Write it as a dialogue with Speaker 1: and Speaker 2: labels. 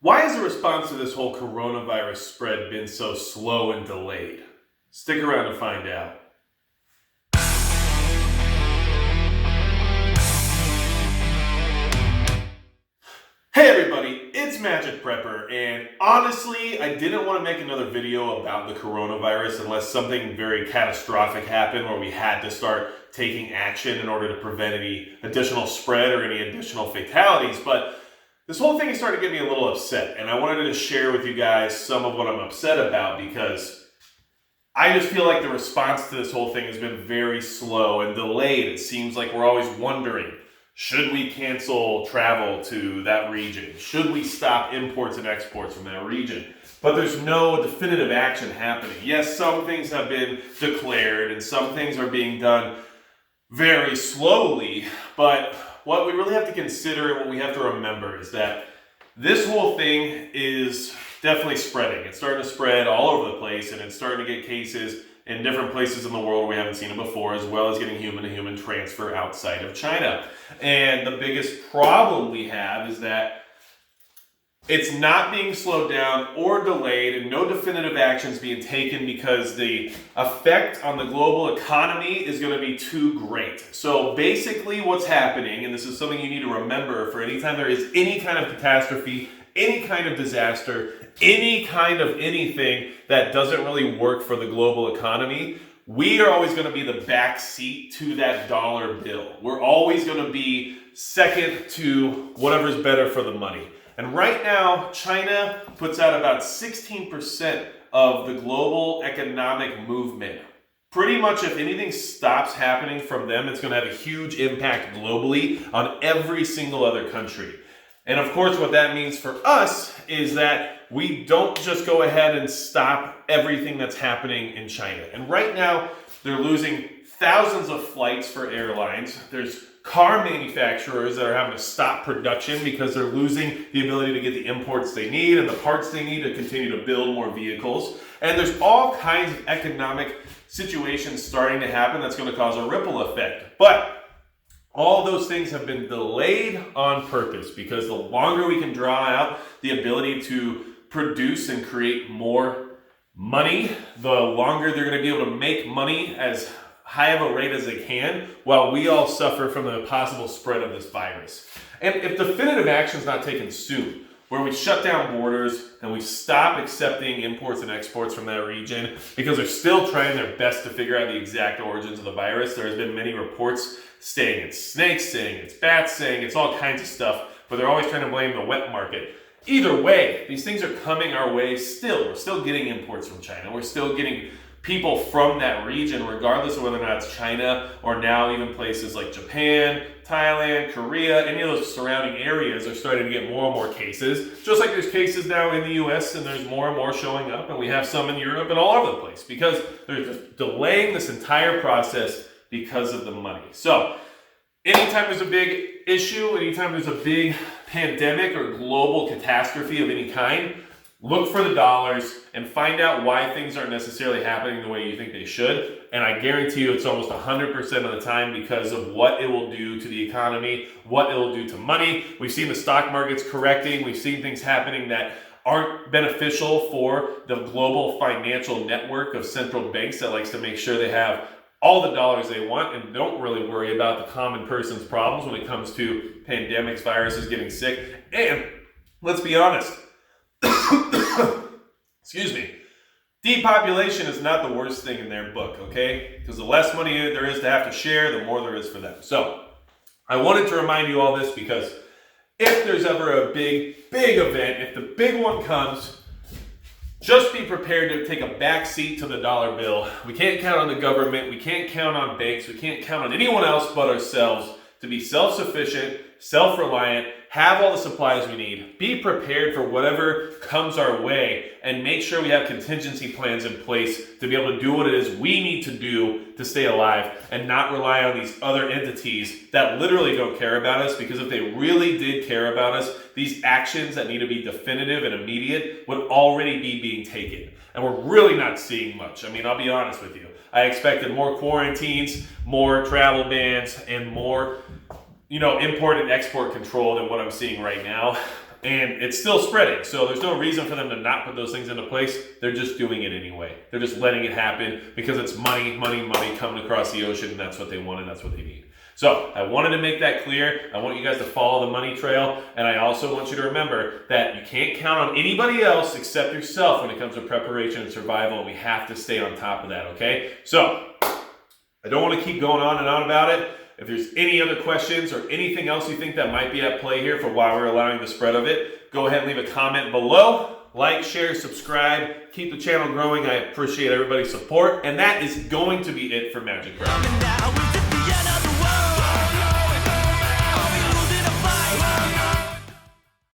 Speaker 1: Why has the response to this whole coronavirus spread been so slow and delayed? Stick around to find out. Hey everybody, it's Magic Prepper, and honestly, I didn't want to make another video about the coronavirus unless something very catastrophic happened where we had to start taking action in order to prevent any additional spread or any additional fatalities, but this whole thing is starting to get me a little upset, and I wanted to share with you guys some of what I'm upset about because I just feel like the response to this whole thing has been very slow and delayed. It seems like we're always wondering, should we cancel travel to that region? Should we stop imports and exports from that region? But there's no definitive action happening. Yes, some things have been declared and some things are being done very slowly, but what we really have to consider and what we have to remember is that this whole thing is definitely spreading. It's starting to spread all over the place, and it's starting to get cases in different places in the world we haven't seen it before, as well as getting human-to-human transfer outside of China. And the biggest problem we have is that it's not being slowed down or delayed, and no definitive actions being taken because the effect on the global economy is going to be too great. So basically what's happening, and this is something you need to remember for any time there is any kind of catastrophe, any kind of disaster, any kind of anything that doesn't really work for the global economy, we are always going to be the back seat to that dollar bill. We're always going to be second to whatever's better for the money. And right now, China puts out about 16% of the global economic movement. Pretty much if anything stops happening from them, it's going to have a huge impact globally on every single other country. And of course, what that means for us is that we don't just go ahead and stop everything that's happening in China. And right now, they're losing thousands of flights for airlines. There's car manufacturers that are having to stop production because they're losing the ability to get the imports they need and the parts they need to continue to build more vehicles. And there's all kinds of economic situations starting to happen that's going to cause a ripple effect. But all those things have been delayed on purpose because the longer we can draw out the ability to produce and create more money, the longer they're going to be able to make money as high of a rate as they can while we all suffer from the possible spread of this virus. And if definitive action is not taken soon, where we shut down borders and we stop accepting imports and exports from that region because they're still trying their best to figure out the exact origins of the virus. There has been many reports saying it's snakes, saying it's bats, saying it's all kinds of stuff, but they're always trying to blame the wet market. Either way, these things are coming our way still. We're still getting imports from China. We're still getting people from that region, regardless of whether or not it's China or now even places like Japan, Thailand, Korea, any of those surrounding areas are starting to get more and more cases. Just like there's cases now in the US and there's more and more showing up, and we have some in Europe and all over the place because they're just delaying this entire process because of the money. So anytime there's a big issue, anytime there's a big pandemic or global catastrophe of any kind, look for the dollars and find out why things aren't necessarily happening the way you think they should. And I guarantee you it's almost 100% of the time because of what it will do to the economy, what it will do to money. We've seen the stock markets correcting. We've seen things happening that aren't beneficial for the global financial network of central banks that likes to make sure they have all the dollars they want and don't really worry about the common person's problems when it comes to pandemics, viruses, getting sick. And let's be honest, excuse me, depopulation is not the worst thing in their book, okay? Because the less money there is to have to share, the more there is for them. So I wanted to remind you all this because if there's ever a big event, if the big one comes, just be prepared to take a back seat to the dollar bill. We can't count on the government. We can't count on banks. We can't count on anyone else but ourselves to be self-sufficient, self-reliant, have all the supplies we need, be prepared for whatever comes our way, and make sure we have contingency plans in place to be able to do what it is we need to do to stay alive and not rely on these other entities that literally don't care about us, because if they really did care about us, these actions that need to be definitive and immediate would already be being taken. And we're really not seeing much. I mean, I'll be honest with you. I expected more quarantines, more travel bans, and more import and export control than what I'm seeing right now. And it's still spreading, so there's no reason for them to not put those things into place. They're just doing it anyway. They're just letting it happen because it's money coming across the ocean, and that's what they want and that's what they need. So I wanted to make that clear. I want you guys to follow the money trail, and I also want you to remember that you can't count on anybody else except yourself when it comes to preparation and survival, and we have to stay on top of that, okay? So I don't want to keep going on and on about it. If there's any other questions or anything else you think that might be at play here for why we're allowing the spread of it, go ahead and leave a comment below. Like, share, subscribe, keep the channel growing. I appreciate everybody's support, and that is going to be it for Magic Prep.